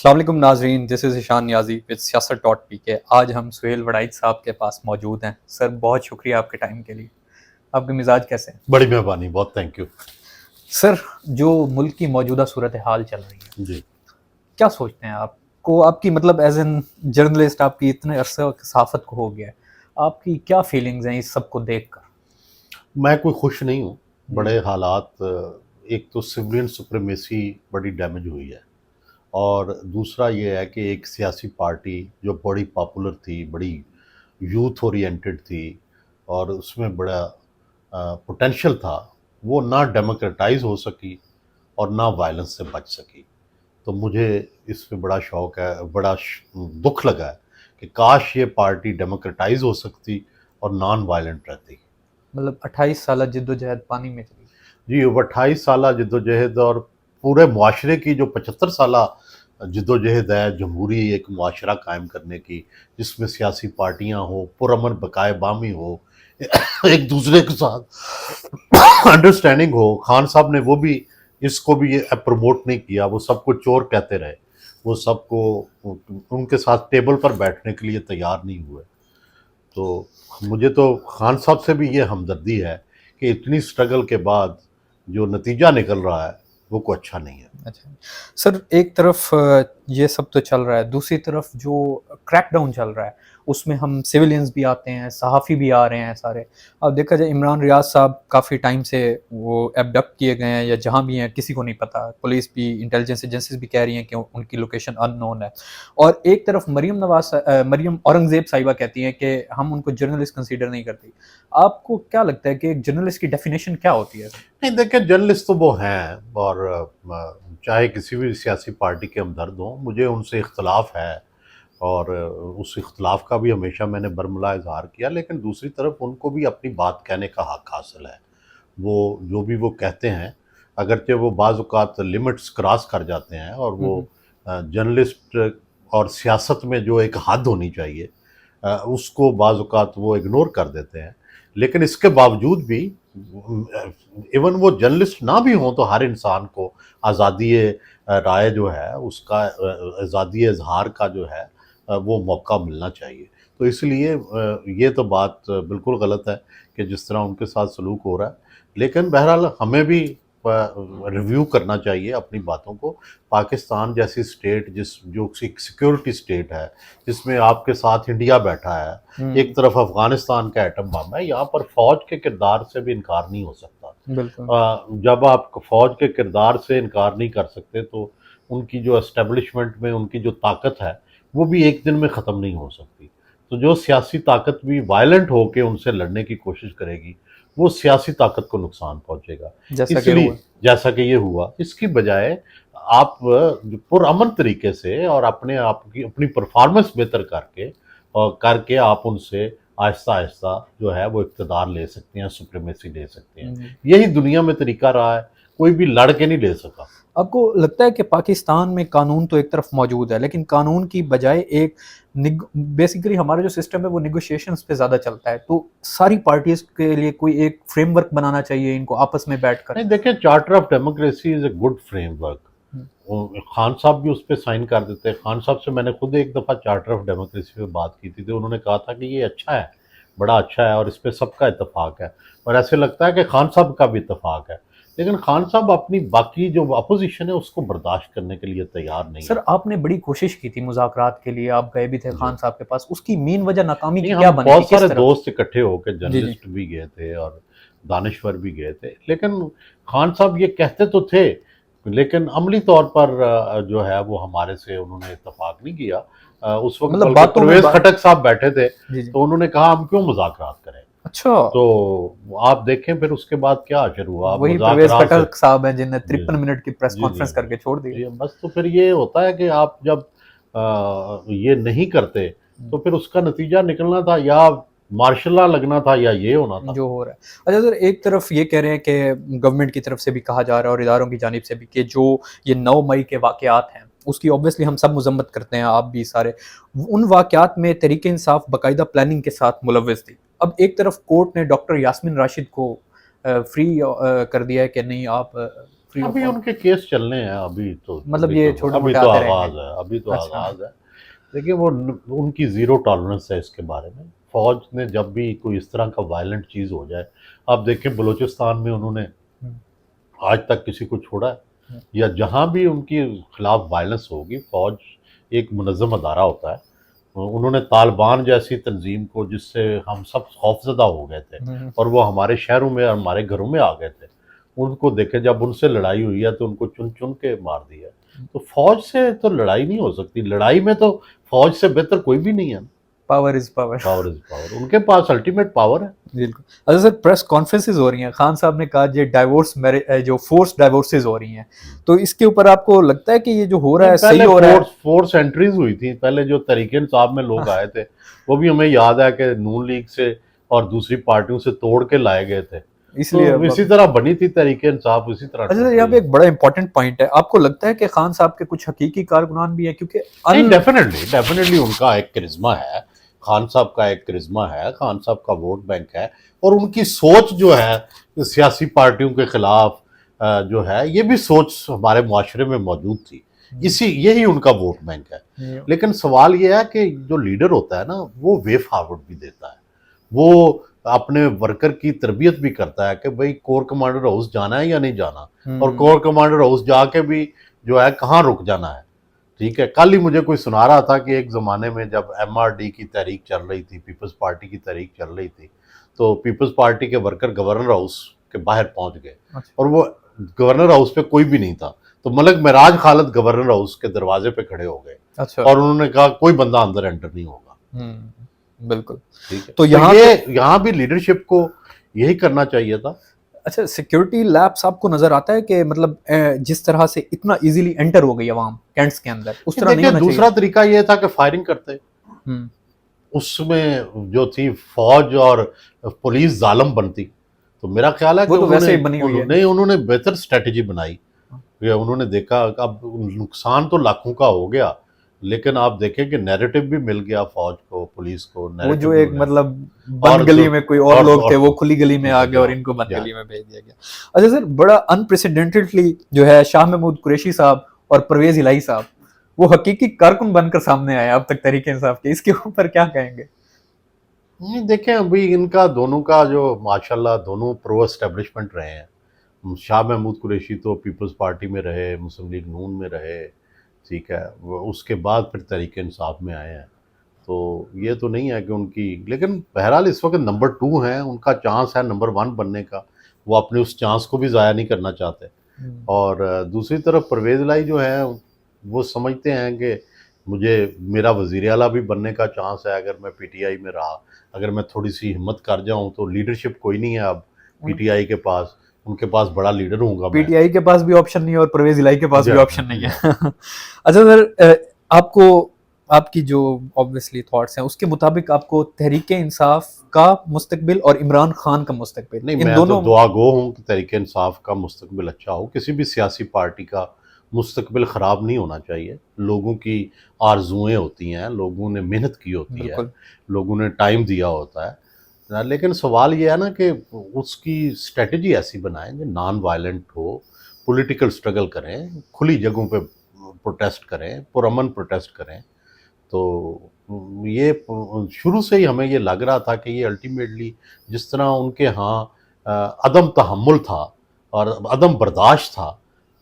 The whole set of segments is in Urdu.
السلام علیکم ناظرین، دس از ایشان نیازی وتھ سیاست ڈاٹ پی کے۔ آج ہم سہیل وڑائچ صاحب کے پاس موجود ہیں۔ سر بہت شکریہ آپ کے ٹائم کے لیے۔ آپ کے مزاج کیسے ہیں؟ بڑی مہربانی، بہت تھینک یو۔ سر جو ملک کی موجودہ صورتحال چل رہی ہے، جی، کیا سوچتے ہیں آپ کو؟ آپ کی مطلب ایز این جرنلسٹ آپ کی اتنے عرصے صحافت کو ہو گیا ہے، آپ کی کیا فیلنگز ہیں اس سب کو دیکھ کر؟ میں کوئی خوش نہیں ہوں۔ بڑے حالات، ایک تو سویلین سپریمیسی بڑی ڈیمیج ہوئی ہے، اور دوسرا یہ ہے کہ ایک سیاسی پارٹی جو بڑی پاپولر تھی، بڑی یوتھ اورینٹڈ تھی، اور اس میں بڑا پوٹینشل تھا، وہ نہ ڈیموکریٹائز ہو سکی اور نہ وائلنس سے بچ سکی۔ تو مجھے اس پہ بڑا شوق ہے، بڑا دکھ لگا ہے کہ کاش یہ پارٹی ڈیموکریٹائز ہو سکتی اور نان وائلنٹ رہتی۔ مطلب 28 سالہ جد و جہد پانی میں چلی۔ جی، 28 سالہ جد و جہد، اور پورے معاشرے کی جو 75 سالہ جد و جہد ہے جمہوری ایک معاشرہ قائم کرنے کی، جس میں سیاسی پارٹیاں ہوں، پرامن بقائے بامی ہو، ایک دوسرے کے ساتھ انڈرسٹینڈنگ ہو۔ خان صاحب نے وہ بھی اس کو بھی پروموٹ نہیں کیا، وہ سب کو چور کہتے رہے، وہ سب کو ان کے ساتھ ٹیبل پر بیٹھنے کے لیے تیار نہیں ہوئے۔ تو مجھے تو خان صاحب سے بھی یہ ہمدردی ہے کہ اتنی سٹرگل کے بعد جو نتیجہ نکل رہا ہے وہ کوئی اچھا نہیں ہے۔ اچھا سر، ایک طرف یہ سب تو چل رہا ہے، دوسری طرف جو کریک ڈاؤن چل رہا ہے اس میں ہم سویلینز بھی آتے ہیں، صحافی بھی آ رہے ہیں سارے۔ اب دیکھا جائے عمران ریاض صاحب کافی ٹائم سے وہ ایبڈکٹ کیے گئے ہیں، یا جہاں بھی ہیں کسی کو نہیں پتہ، پولیس بھی، انٹیلیجنس ایجنسیز بھی کہہ رہی ہیں کہ ان کی لوکیشن ان نون ہے۔ اور ایک طرف مریم اورنگزیب صاحبہ کہتی ہیں کہ ہم ان کو جرنلسٹ کنسیڈر نہیں کرتی۔ آپ کو کیا لگتا ہے کہ ایک جرنلسٹ کی ڈیفینیشن کیا ہوتی ہے؟ نہیں، دیکھیں، جرنلسٹ تو وہ ہیں، اور چاہے کسی بھی سیاسی پارٹی کے ہمدرد ہوں، مجھے ان سے اختلاف ہے، اور اس اختلاف کا بھی ہمیشہ میں نے برملا اظہار کیا، لیکن دوسری طرف ان کو بھی اپنی بات کہنے کا حق حاصل ہے۔ وہ جو بھی وہ کہتے ہیں، اگرچہ وہ بعض اوقات لمٹس کراس کر جاتے ہیں، اور وہ جرنلسٹ اور سیاست میں جو ایک حد ہونی چاہیے اس کو بعض اوقات وہ اگنور کر دیتے ہیں، لیکن اس کے باوجود بھی ایون وہ جرنلسٹ نہ بھی ہوں تو ہر انسان کو آزادی رائے جو ہے اس کا، آزادی اظہار کا جو ہے وہ موقع ملنا چاہیے۔ تو اس لیے یہ تو بات بالکل غلط ہے کہ جس طرح ان کے ساتھ سلوک ہو رہا ہے، لیکن بہرحال ہمیں بھی ریویو کرنا چاہیے اپنی باتوں کو۔ پاکستان جیسی اسٹیٹ جو سیکیورٹی اسٹیٹ ہے، جس میں آپ کے ساتھ انڈیا بیٹھا ہے، ایک طرف افغانستان کا ایٹم بم ہے، یہاں پر فوج کے کردار سے بھی انکار نہیں ہو سکتا۔ بالکل۔ جب آپ فوج کے کردار سے انکار نہیں کر سکتے تو ان کی جو اسٹیبلشمنٹ میں ان کی جو طاقت ہے وہ بھی ایک دن میں ختم نہیں ہو سکتی۔ تو جو سیاسی طاقت بھی وائلنٹ ہو کے ان سے لڑنے کی کوشش کرے گی، وہ سیاسی طاقت کو نقصان پہنچے گا۔ اس لیے جیسا کہ یہ ہوا، اس کی بجائے آپ پرامن طریقے سے اور اپنے آپ کی اپنی پرفارمنس بہتر کر کے آپ ان سے آہستہ آہستہ جو ہے وہ اقتدار لے سکتے ہیں، سپریمیسی لے سکتے ہیں۔ یہی دنیا میں طریقہ رہا ہے، کوئی بھی لڑ کے نہیں لے سکا۔ آپ کو لگتا ہے کہ پاکستان میں قانون تو ایک طرف موجود ہے، لیکن قانون کی بجائے ایک بیسیکلی ہمارا جو سسٹم ہے وہ نیگوشیشنز پہ زیادہ چلتا ہے، تو ساری پارٹیز کے لیے کوئی ایک فریم ورک بنانا چاہیے ان کو آپس میں بیٹھ کر؟ نہیں، دیکھیں، charter of democracy is a good frame work. Khan صاحب بھی اس پہ سائن کر دیتے ہیں۔ خان صاحب سے میں نے خود ایک دفعہ چارٹر آف ڈیموکریسی پہ بات کی تھی، تو انہوں نے کہا تھا کہ یہ اچھا ہے، بڑا اچھا ہے، اور اس پہ سب کا اتفاق ہے، اور ایسے لگتا ہے کہ خان صاحب کا بھی اتفاق ہے، لیکن خان صاحب اپنی باقی جو اپوزیشن ہے اس کو برداشت کرنے کے لیے تیار نہیں ہے۔ سر آپ نے بڑی کوشش کی تھی مذاکرات کے لیے، آپ گئے بھی تھے خان صاحب کے پاس، اس کی مین وجہ ناکامی کی کیا بنی تھی؟ بہت سارے دوست اکٹھے ہو کے جرنلسٹ بھی گئے تھے اور دانشور بھی گئے تھے، لیکن خان صاحب یہ کہتے تو تھے، لیکن عملی طور پر جو ہے وہ ہمارے سے انہوں نے اتفاق نہیں کیا۔ اس وقت بلکہ پرویز خٹک صاحب بیٹھے تھے، تو انہوں نے کہا ہم کیوں مذاکرات کریں۔ اچھا، تو آپ دیکھیں پھر اس کے بعد کیا اشر ہوا۔ وہی پرویز خٹک صاحب ہیں جن نے 53 منٹ کی پریس کانفرنس کر کے چھوڑ دی۔ بس تو پھر یہ ہوتا ہے کہ آپ جب یہ نہیں کرتے تو پھر اس کا نتیجہ نکلنا تھا یا مارشل لا لگنا تھا یا یہ ہونا تھا جو ہو رہا ہے۔ اچھا سر، ایک طرف یہ کہہ رہے ہیں کہ گورنمنٹ کی طرف سے بھی کہا جا رہا ہے اور اداروں کی جانب سے بھی کہ جو یہ 9 مئی کے واقعات ہیں اس کی اوبویسلی ہم سب مذمت کرتے ہیں، آپ بھی سارے، ان واقعات میں تحریک انصاف باقاعدہ پلاننگ کے ساتھ ملوث تھی۔ اب ایک طرف کورٹ نے ڈاکٹر یاسمین راشد کو فری کر دیا ہے کہ نہیں، آپ free of ابھی all? ان کے کیس چلنے ہیں، مطلب یہ چھوٹے ابھی موٹے تو آتے رہیں آغاز گے. ہے، ابھی تو اچھا. آغاز ہے. دیکھیے وہ ان کی زیرو ٹالرنس ہے اس کے بارے میں. فوج نے جب بھی کوئی اس طرح کا وائلنٹ چیز ہو جائے، آپ دیکھیں بلوچستان میں انہوں نے آج تک کسی کو چھوڑا ہے، یا جہاں بھی ان کی خلاف وائلنس ہوگی، فوج ایک منظم ادارہ ہوتا ہے. انہوں نے طالبان جیسی تنظیم کو، جس سے ہم سب خوفزدہ ہو گئے تھے اور وہ ہمارے شہروں میں اور ہمارے گھروں میں آ گئے تھے، ان کو دیکھیں جب ان سے لڑائی ہوئی ہے تو ان کو چن چن کے مار دیا. تو فوج سے تو لڑائی نہیں ہو سکتی. لڑائی میں تو فوج سے بہتر کوئی بھی نہیں ہے. Power is power. Power is power, ان کے پاس الٹیمیٹ پاور ہے. بالکل. اچھا سر، پریس کانفرنسز ہو رہی ہیں، خان صاحب نے کہا یہ ڈائیورس جو فورس ڈائیورسز ہو رہی ہیں، تو اس کے اوپر آپ کو لگتا ہے کہ یہ جو ہو رہا ہے صحیح ہو رہا ہے؟ فورس انٹریز ہوئی تھی پہلے، جو تحریک انصاف میں لوگ آئے تھے، وہ بھی ہمیں یاد ہے کہ نون لیگ سے اور دوسری پارٹیوں سے توڑ کے لائے گئے تھے. اس لیے تو اسی طرح بنی تھی تحریک انصاف، اسی طرح اچھا سر، یہاں پہ ایک بڑا امپورٹنٹ پوائنٹ ہے، آپ کو لگتا ہے کہ خان صاحب کے کچھ حقیقی کارکنان بھی ہیں؟ کیونکہ ڈیفینیٹلی ان کا ایک کرزمہ ہے، خان صاحب کا ایک کرزمہ ہے، خان صاحب کا ووٹ بینک ہے، اور ان کی سوچ جو ہے سیاسی پارٹیوں کے خلاف جو ہے، یہ بھی سوچ ہمارے معاشرے میں موجود تھی. یہی ان کا ووٹ بینک ہے. لیکن سوال یہ ہے کہ جو لیڈر ہوتا ہے نا، وہ وے فارورڈ بھی دیتا ہے، وہ اپنے ورکر کی تربیت بھی کرتا ہے کہ بھئی کور کمانڈر ہاؤس جانا ہے یا نہیں جانا، اور کور کمانڈر ہاؤس جا کے بھی جو ہے کہاں رک جانا ہے. ٹھیک ہے، کل ہی مجھے کوئی سنا رہا تھا کہ ایک زمانے میں جب ایم آر ڈی کی تحریک چل رہی تھی، پیپلز پارٹی کی تحریک چل رہی تھی، تو پیپلز پارٹی کے ورکر گورنر ہاؤس کے باہر پہنچ گئے، اور وہ گورنر ہاؤس پہ کوئی بھی نہیں تھا. تو ملک معراج خالد گورنر ہاؤس کے دروازے پہ کھڑے ہو گئے، اور انہوں نے کہا کوئی بندہ اندر انٹر نہیں ہوگا. بالکل. ٹھیک ہے، تو یہاں بھی لیڈرشپ کو یہی کرنا چاہیے تھا. اچھا، سیکیورٹی لیپس آپ کو نظر آتا ہے کہ مطلب جس طرح سے اتنا ایزیلی انٹر ہو گئی عوام کینٹس کے اندر، اس طرح نہیں ہونا چاہیے؟ دوسرا طریقہ یہ تھا کہ فائرنگ کرتے. اس میں جو تھی فوج اور پولیس ظالم بنتی. تو میرا خیال ہے کہ انہوں نے بہتر اسٹریٹجی بنائی. انہوں نے دیکھا اب نقصان تو لاکھوں کا ہو گیا، لیکن آپ دیکھیں کہ نیریٹو بھی مل گیا فوج کو، پولیس کو. وہ جو ایک مطلب بند گلی میں کوئی اور لوگ تھے، وہ کھلی گلی میں آ گئے اور ان کو بند گلی میں بھیج دیا گیا. اچھا سر، بڑا انپریسیڈنٹڈلی جو ہے شاہ محمود قریشی صاحب اور پرویز الہی صاحب، وہ حقیقی کارکن بن کر سامنے آئے اب تک تحریک انصاف کے، اس کے اوپر کیا کہیں گے؟ دیکھیں ابھی ان کا دونوں کا جو ماشاءاللہ دونوں پرو اسٹیبلشمنٹ رہے ہیں. شاہ محمود قریشی تو پیپلز پارٹی میں رہے، مسلم لیگ نون میں رہے، ٹھیک ہے، اس کے بعد پھر تحریک انصاف میں آئے ہیں. تو یہ تو نہیں ہے کہ ان کی، لیکن بہرحال اس وقت نمبر 2 ہیں، ان کا چانس ہے نمبر 1 بننے کا. وہ اپنے اس چانس کو بھی ضائع نہیں کرنا چاہتے. اور دوسری طرف پرویز الہی جو ہیں، وہ سمجھتے ہیں کہ میرا وزیر اعلیٰ بھی بننے کا چانس ہے اگر میں پی ٹی آئی میں رہا. اگر میں تھوڑی سی ہمت کر جاؤں تو لیڈرشپ کوئی نہیں ہے اب پی ٹی آئی کے پاس، ان کے پاس بڑا لیڈر ہوں گا. پی ٹی آئی کے پاس بھی آپشن نہیں ہے اور پرویز الہی کے پاس بھی آپشن نہیں ہے. اچھا سر، آپ کی جو obviously تھاٹس ہیں اس کے مطابق آپ کو تحریک انصاف کا مستقبل اور عمران خان کا مستقبل، نہیں، میں تو دعا گو ہوں کہ تحریک انصاف کا مستقبل اچھا ہو. کسی بھی سیاسی پارٹی کا مستقبل خراب نہیں ہونا چاہیے. لوگوں کی آرزوئیں ہوتی ہیں، لوگوں نے محنت کی ہوتی ہے، لوگوں نے ٹائم دیا ہوتا ہے. لیکن سوال یہ ہے نا کہ اس کی اسٹریٹجی ایسی بنائیں جو نان وائلنٹ ہو، پولیٹیکل سٹرگل کریں، کھلی جگہوں پہ پروٹیسٹ کریں، پرامن پروٹیسٹ کریں. تو یہ شروع سے ہی ہمیں یہ لگ رہا تھا کہ یہ الٹیمیٹلی جس طرح ان کے ہاں عدم تحمل تھا اور عدم برداشت تھا،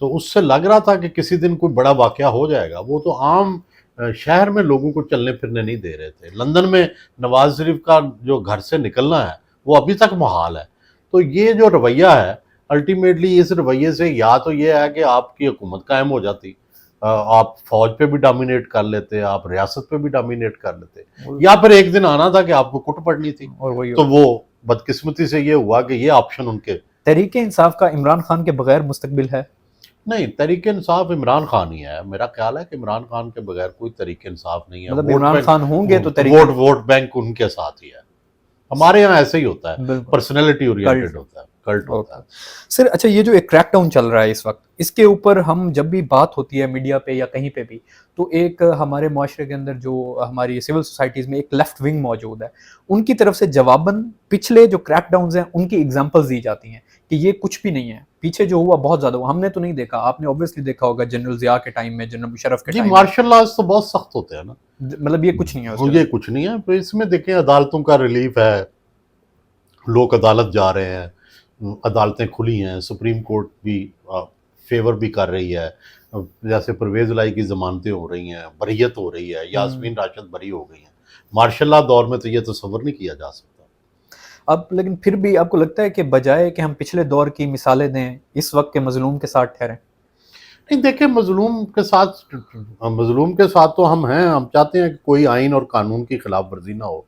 تو اس سے لگ رہا تھا کہ کسی دن کوئی بڑا واقعہ ہو جائے گا. وہ تو عام شہر میں لوگوں کو چلنے پھرنے نہیں دے رہے تھے. لندن میں نواز شریف کا جو گھر سے نکلنا ہے وہ ابھی تک محال ہے. تو یہ جو رویہ ہے الٹیمیٹلی، اس رویے سے یا تو یہ ہے کہ آپ کی حکومت قائم ہو جاتی، آپ فوج پہ بھی ڈومینیٹ کر لیتے، آپ ریاست پہ بھی ڈومینیٹ کر لیتے، یا پھر ایک دن آنا تھا کہ آپ کو کٹ پڑنی تھی. تو وہ بدقسمتی سے یہ ہوا کہ یہ آپشن ان کے. تحریک انصاف کا عمران خان کے بغیر مستقبل ہے؟ نہیں، تحریک انصاف عمران خان ہی ہے. میرا خیال ہے کہ عمران خان کے بغیر کوئی تحریک انصاف نہیں ہے. مطلب عمران خان ہوں گے تو ووٹ بینک ان کے ساتھ ہی ہے. ہمارے یہاں ایسے ہی ہوتا ہے، پرسنالٹی اورینٹڈ ہوتا ہے، کلٹ ہوتا ہے. سر اچھا، یہ جو ایک کریک ڈاؤن چل رہا ہے اس وقت، اس کے اوپر ہم جب بھی بات ہوتی ہے میڈیا پہ یا کہیں پہ بھی، تو ایک ہمارے معاشرے کے اندر جو ہماری سول سوسائٹیز میں ایک لیفٹ ونگ موجود ہے، ان کی طرف سے جواباً پچھلے جو کریک ڈاؤنز ہیں ان کی ایگزامپلز دی جاتی ہیں کہ یہ کچھ بھی نہیں ہے، پیچھے جو ہوا بہت زیادہ ہوا، ہم نے تو نہیں دیکھا، آپ نے obviously دیکھا ہوگا جنرل ضیاء کے ٹائم میں، جنرل مشرف کے جی ٹائم میں، مارشل لاز تو بہت سخت ہوتے ہیں نا، مطلب یہ کچھ نہیں ہے اس یہ کچھ نہیں ہے. تو اس میں دیکھیں عدالتوں کا ریلیف ہے، لوگ عدالت جا رہے ہیں، عدالتیں کھلی ہیں، سپریم کورٹ بھی فیور بھی کر رہی ہے، جیسے پرویز الہی کی ضمانتیں ہو رہی ہیں، بریت ہو رہی ہے، یاسمین راشد بری ہو گئی ہیں. مارشل لا دور میں تو یہ تصور نہیں کیا جا سکتا. اب لیکن پھر بھی آپ کو لگتا ہے کہ بجائے کہ ہم پچھلے دور کی مثالیں دیں، اس وقت کے مظلوم کے ساتھ ٹھہریں؟ نہیں دیکھیں، مظلوم کے ساتھ تو ہم ہیں، ہم چاہتے ہیں کہ کوئی آئین اور قانون کی خلاف ورزی نہ ہو،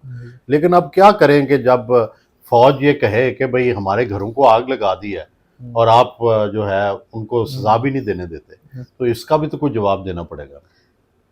لیکن اب کیا کریں کہ جب فوج یہ کہے کہ بھئی ہمارے گھروں کو آگ لگا دی ہے اور آپ جو ہے ان کو سزا بھی نہیں دینے دیتے، تو اس کا بھی تو کوئی جواب دینا پڑے گا.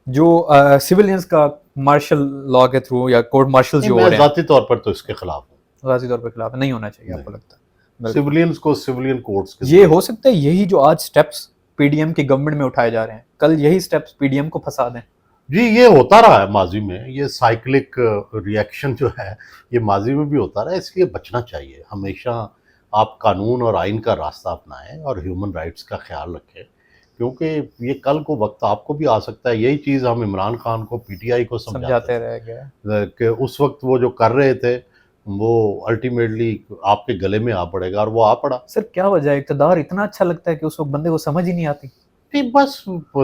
جو سیولینز کا مارشل لاء کے تھرو یا کورٹ مارشل جو ہو میں رہے ہیں، ذاتی طور پر تو اس کے خلاف ہوں. ذاتی طور پہ خلاف نہیں ہونا چاہیے آپ کو لگتا ہے؟ سیولینز کو سیولین کورٹس کے یہ ہو سکتا ہے یہی جو آج سٹیپس پی ڈی ایم کی گورنمنٹ میں اٹھائے جا رہے ہیں، کل یہی سٹیپس پی ڈی ایم کو پھنسا دیں؟ جی یہ ہوتا رہا ہے ماضی میں، یہ سائیکلک ریئیکشن جو ہے یہ ماضی میں بھی ہوتا رہا ہے، اس لیے بچنا چاہیے. ہمیشہ آپ قانون اور آئین کا راستہ اپنائیں اور ہیومن رائٹس کا خیال رکھیں، کیونکہ یہ کل کو وقت آپ کو بھی آ سکتا ہے. یہی چیز ہم عمران خان کو پی ٹی آئی کو سمجھاتے رہ گئے کہ اس وقت وہ جو کر رہے تھے وہ الٹیمیٹلی آپ کے گلے میں آ پڑے گا، اور وہ آ پڑا. سر کیا وجہ ہے؟ اقتدار اتنا اچھا لگتا ہے کہ اس وقت بندے کو سمجھ ہی نہیں آتی. نہیں بس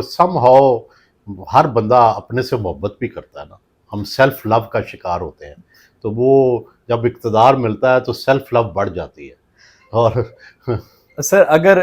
سم ہاؤ ہر بندہ اپنے سے محبت بھی کرتا ہے نا، ہم سیلف لو کا شکار ہوتے ہیں، تو وہ جب اقتدار ملتا ہے تو سیلف لو بڑھ جاتی ہے. اور سر اگر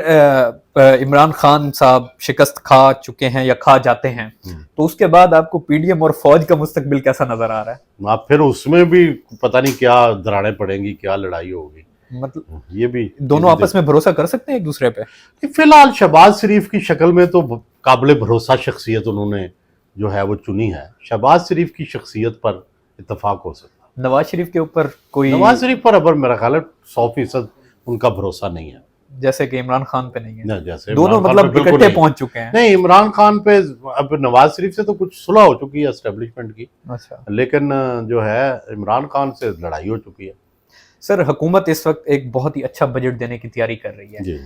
عمران خان صاحب شکست کھا چکے ہیں یا کھا جاتے ہیں تو اس کے بعد آپ کو پی ڈی ایم اور فوج کا مستقبل کیسا نظر آ رہا ہے؟ آپ پھر اس میں بھی پتہ نہیں کیا دراڑیں پڑیں گی، کیا لڑائی ہوگی. مطلب یہ بھی دونوں آپس میں بھروسہ کر سکتے ہیں ایک دوسرے پہ؟ فی الحال شہباز شریف کی شکل میں تو قابل بھروسہ شخصیت انہوں نے جو ہے وہ چنی ہے. شہباز شریف کی شخصیت پر اتفاق ہو سکتا ہے. نواز شریف کے اوپر کوئی، نواز شریف پر اب میرا خیال ہے 100% ان کا بھروسہ نہیں ہے، جیسے کہ عمران خان پہ نہیں ہے؟ نہ جیسے دونوں عمران خان مطلب پہ بالکل اکٹھے نہیں. پہنچ چکے ہیں. نہیں عمران خان پہ اب نواز شریف سے تو کچھ صلح ہو چکی ہے اسٹیبلشمنٹ کی، اچھا لیکن جو ہے عمران خان سے لڑائی ہو چکی ہے. سر حکومت اس وقت ایک بہت ہی اچھا بجٹ دینے کی تیاری کر رہی ہے، جی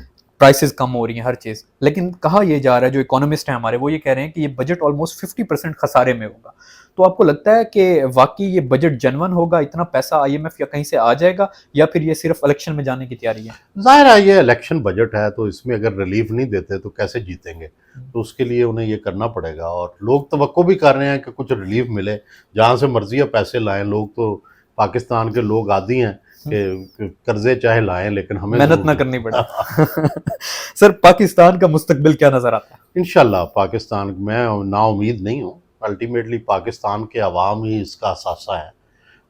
پرائسز کم ہو رہی ہیں ہر چیز، لیکن کہا یہ جا رہا ہے، جو اکانومسٹ ہیں ہمارے وہ یہ کہہ رہے ہیں کہ یہ بجٹ آلموسٹ 50% خسارے میں ہوگا. تو آپ کو لگتا ہے کہ واقعی یہ بجٹ جنون ہوگا، اتنا پیسہ آئی ایم ایف یا کہیں سے آ جائے گا، یا پھر یہ صرف الیکشن میں جانے کی تیاری ہے؟ ظاہر ہے یہ الیکشن بجٹ ہے، تو اس میں اگر ریلیف نہیں دیتے تو کیسے جیتیں گے؟ تو اس کے لیے انہیں یہ کرنا پڑے گا، اور لوگ توقع بھی کر رہے ہیں کہ کچھ ریلیف ملے، جہاں سے مرضی پیسے لائیں. لوگ تو پاکستان کے لوگ عادی ہیں کہ قرضے چاہے لائیں لیکن ہمیں محنت نہ کرنی پڑے. سر پاکستان کا مستقبل کیا نظر آتا ہے؟ انشاءاللہ پاکستان میں نا امید نہیں ہوں. الٹیمیٹلی پاکستان کے عوام ہی اس کا اثاثہ ہے،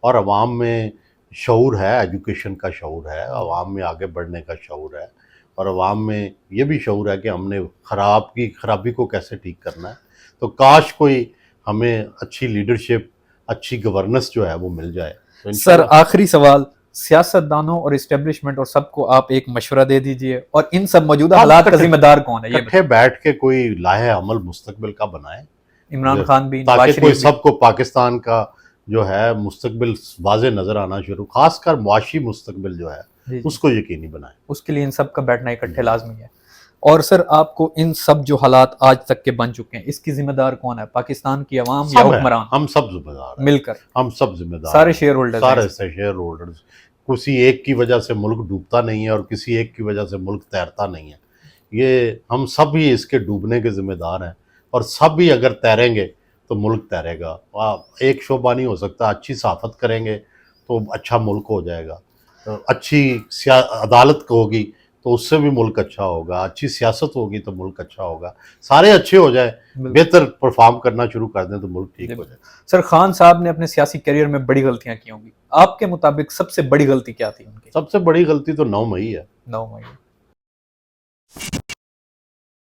اور عوام میں شعور ہے، ایجوکیشن کا شعور ہے، عوام میں آگے بڑھنے کا شعور ہے، اور عوام میں یہ بھی شعور ہے کہ ہم نے خرابی کو کیسے ٹھیک کرنا ہے. تو کاش کوئی ہمیں اچھی لیڈرشپ، اچھی گورننس جو ہے وہ مل جائے. تو سر انشاءاللہ آخری سوال، سیاست دانوں اور اسٹیبلشمنٹ اور سب کو آپ ایک مشورہ دے دیجئے، اور ان سب موجودہ حالات کا ذمہ دار کون ہے یہ اکٹھے بیٹھ کے کوئی لاہے عمل مستقبل کا بنائیں، عمران خان بھی، نواز تاکہ شریف کوئی بھی. سب کو پاکستان کا جو ہے مستقبل واضح نظر آنا شروع، خاص کر معاشی مستقبل جو ہے جی اس کو یقینی بنائیں. اس کے لیے ان سب کا بیٹھنا اکٹھے لازمی ہے. اور سر آپ کو ان سب جو حالات آج تک کے بن چکے ہیں اس کی ذمہ دار کون ہے؟ پاکستان کی عوام یا سب ہیں، حکمران؟ ہم سب ذمہ دار ہیں، مل کر ہم سب ذمہ دار سارے ہیں، شیئر ہولڈرز سارے شیئر ہولڈرز. کسی ایک کی وجہ سے ملک ڈوبتا نہیں ہے اور کسی ایک کی وجہ سے ملک تیرتا نہیں ہے. یہ ہم سب ہی اس کے ڈوبنے کے ذمہ دار ہیں، اور سب ہی اگر تیریں گے تو ملک تیرے گا. ایک شعبہ نہیں ہو سکتا. اچھی صحافت کریں گے تو اچھا ملک ہو جائے گا، اچھی عدالت ہوگی تو اس سے بھی ملک اچھا ہوگا، اچھی سیاست ہوگی تو ملک اچھا ہوگا. سارے اچھے ہو جائیں، بہتر پرفارم کرنا شروع کر دیں تو ملک ٹھیک ہو جائے. سر خان صاحب نے اپنے سیاسی کیریئر میں بڑی غلطیاں کی ہوں گی، آپ کے مطابق سب سے بڑی غلطی کیا تھی ان کی؟ سب سے بڑی غلطی تو 9 مئی ہے. 9 مئی